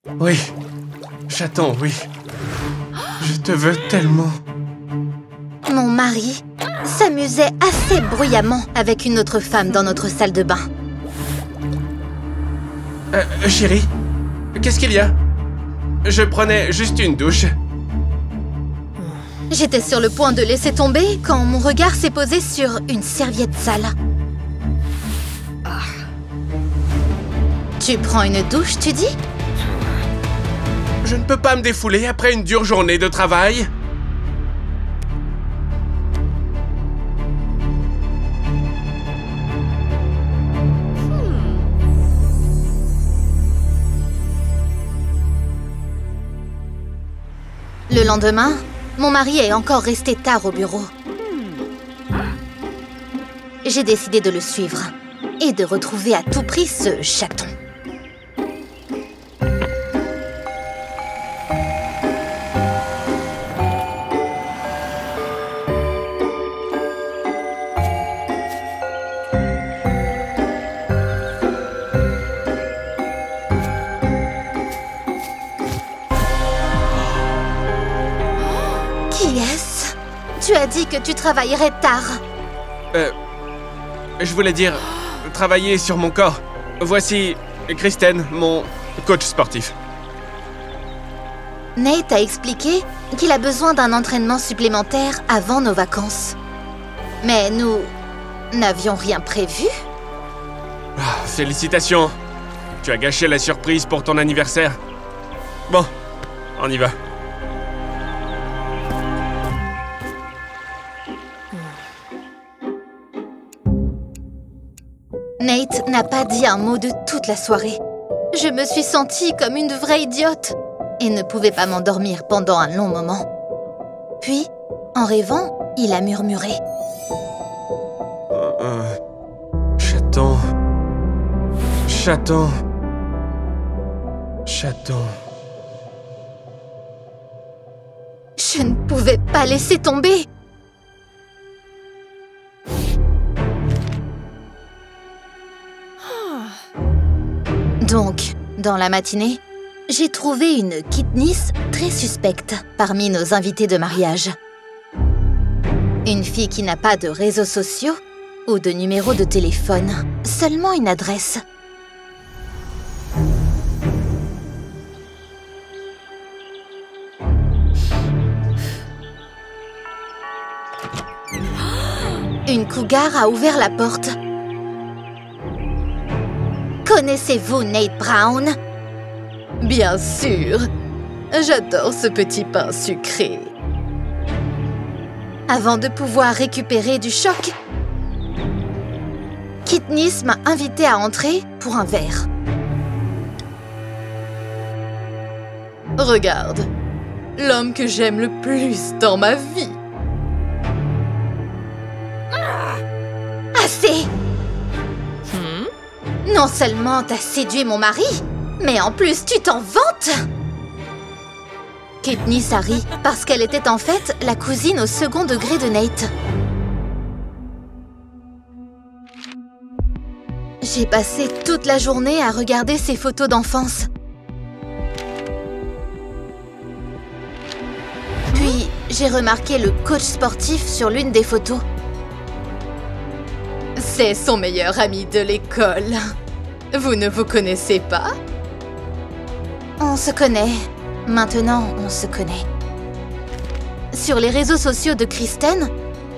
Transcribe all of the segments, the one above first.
Oui, chaton, oui. Je te veux tellement. Mon mari s'amusait assez bruyamment avec une autre femme dans notre salle de bain. Chérie, qu'est-ce qu'il y a? Je prenais juste une douche. J'étais sur le point de laisser tomber quand mon regard s'est posé sur une serviette sale. Tu prends une douche, tu dis? Je ne peux pas me défouler après une dure journée de travail. Le lendemain, mon mari est encore resté tard au bureau. J'ai décidé de le suivre et de retrouver à tout prix ce chaton. Qui est-ce? Tu as dit que tu travaillerais tard. Je voulais dire, travailler sur mon corps. Voici Kristen, mon coach sportif. Nate a expliqué qu'il a besoin d'un entraînement supplémentaire avant nos vacances. Mais nous n'avions rien prévu. Félicitations. Tu as gâché la surprise pour ton anniversaire. Bon, on y va. Nate n'a pas dit un mot de toute la soirée. Je me suis sentie comme une vraie idiote et ne pouvais pas m'endormir pendant un long moment. Puis, en rêvant, il a murmuré. Chaton. Chaton. Chaton. Je ne pouvais pas laisser tomber. Donc, dans la matinée, j'ai trouvé une Katniss très suspecte parmi nos invités de mariage. Une fille qui n'a pas de réseaux sociaux ou de numéro de téléphone, seulement une adresse. Une cougar a ouvert la porte. Connaissez-vous Nate Brown? Bien sûr. J'adore ce petit pain sucré. Avant de pouvoir récupérer du choc, Katniss m'a invité à entrer pour un verre. Regarde, l'homme que j'aime le plus dans ma vie. Assez! Non seulement t'as séduit mon mari, mais en plus tu t'en vantes! Katniss a ri parce qu'elle était en fait la cousine au second degré de Nate. J'ai passé toute la journée à regarder ses photos d'enfance. Puis, j'ai remarqué le coach sportif sur l'une des photos. C'est son meilleur ami de l'école. Vous ne vous connaissez pas? On se connaît. Maintenant, on se connaît. Sur les réseaux sociaux de Kristen,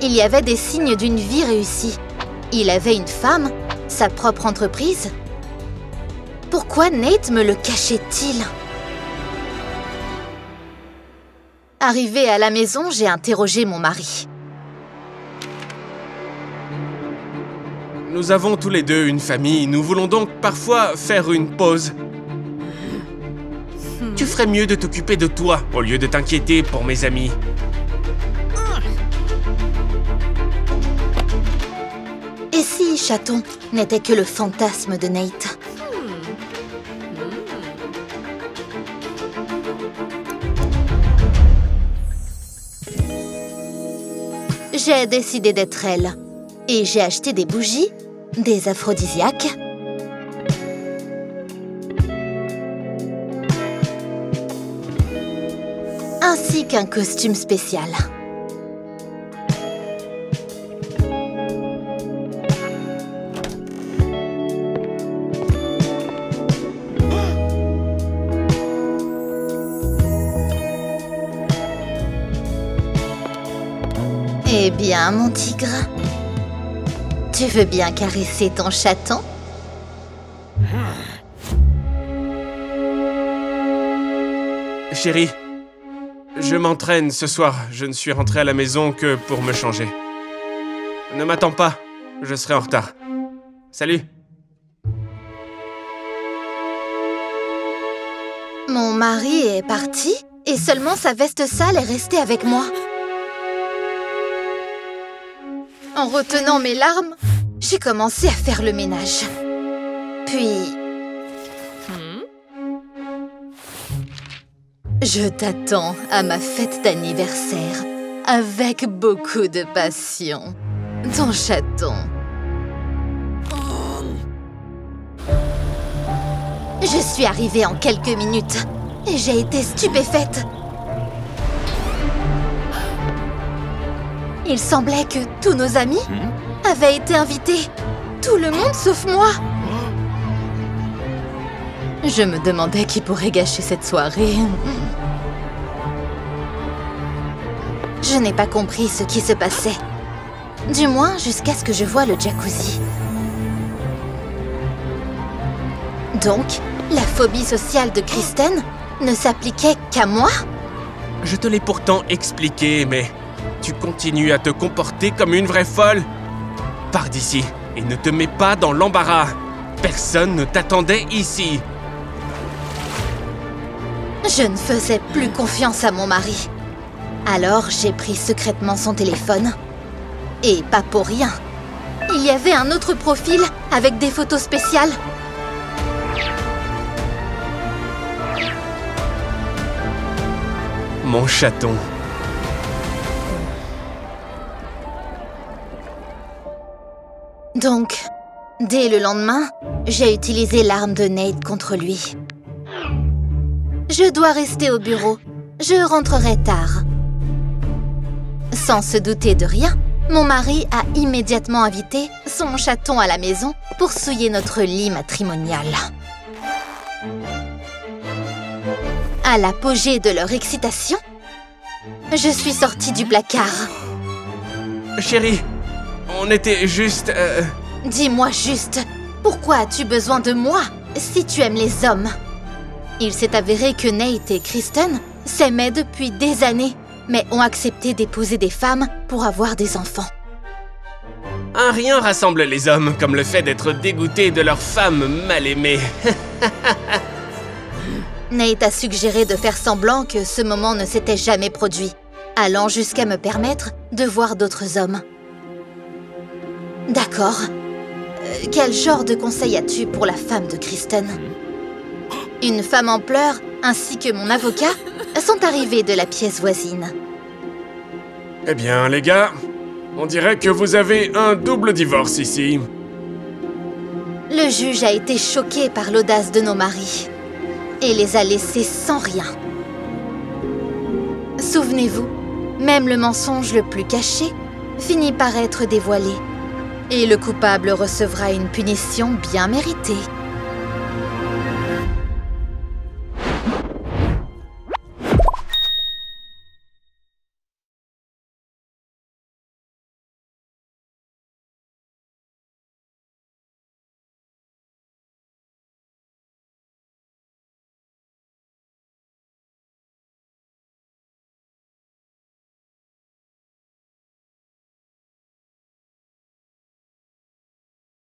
il y avait des signes d'une vie réussie. Il avait une femme, sa propre entreprise. Pourquoi Nate me le cachait-il? Arrivée à la maison, j'ai interrogé mon mari. Nous avons tous les deux une famille. Nous voulons donc parfois faire une pause. Tu ferais mieux de t'occuper de toi au lieu de t'inquiéter pour mes amis. Et si chaton n'était que le fantasme de Nate? J'ai décidé d'être elle. Et j'ai acheté des bougies, des aphrodisiaques ainsi qu'un costume spécial. Eh bien, mon tigre, tu veux bien caresser ton chaton? Chérie, je m'entraîne ce soir. Je ne suis rentré à la maison que pour me changer. Ne m'attends pas, je serai en retard. Salut. Mon mari est parti et seulement sa veste sale est restée avec moi. En retenant mes larmes, j'ai commencé à faire le ménage. Puis... je t'attends à ma fête d'anniversaire avec beaucoup de passion. Ton chaton. Je suis arrivée en quelques minutes et j'ai été stupéfaite. Il semblait que tous nos amis avaient été invités. Tout le monde sauf moi. Je me demandais qui pourrait gâcher cette soirée. Je n'ai pas compris ce qui se passait. Du moins, jusqu'à ce que je voie le jacuzzi. Donc, la phobie sociale de Kristen ne s'appliquait qu'à moi? Je te l'ai pourtant expliqué, mais tu continues à te comporter comme une vraie folle. Pars d'ici et ne te mets pas dans l'embarras. Personne ne t'attendait ici. Je ne faisais plus confiance à mon mari. Alors, j'ai pris secrètement son téléphone. Et pas pour rien. Il y avait un autre profil avec des photos spéciales. Mon chaton. Donc, dès le lendemain, j'ai utilisé l'arme de Nate contre lui. Je dois rester au bureau. Je rentrerai tard. Sans se douter de rien, mon mari a immédiatement invité son chaton à la maison pour souiller notre lit matrimonial. À l'apogée de leur excitation, je suis sortie du placard. Chérie, on était juste... Dis-moi juste, pourquoi as-tu besoin de moi si tu aimes les hommes? Il s'est avéré que Nate et Kristen s'aimaient depuis des années, mais ont accepté d'épouser des femmes pour avoir des enfants. Un rien rassemble les hommes comme le fait d'être dégoûtés de leur femme mal aimée. Nate a suggéré de faire semblant que ce moment ne s'était jamais produit, allant jusqu'à me permettre de voir d'autres hommes. D'accord. Quel genre de conseil as-tu pour la femme de Kristen? Une femme en pleurs, ainsi que mon avocat, sont arrivés de la pièce voisine. Eh bien, les gars, on dirait que vous avez un double divorce ici. Le juge a été choqué par l'audace de nos maris et les a laissés sans rien. Souvenez-vous, même le mensonge le plus caché finit par être dévoilé et le coupable recevra une punition bien méritée.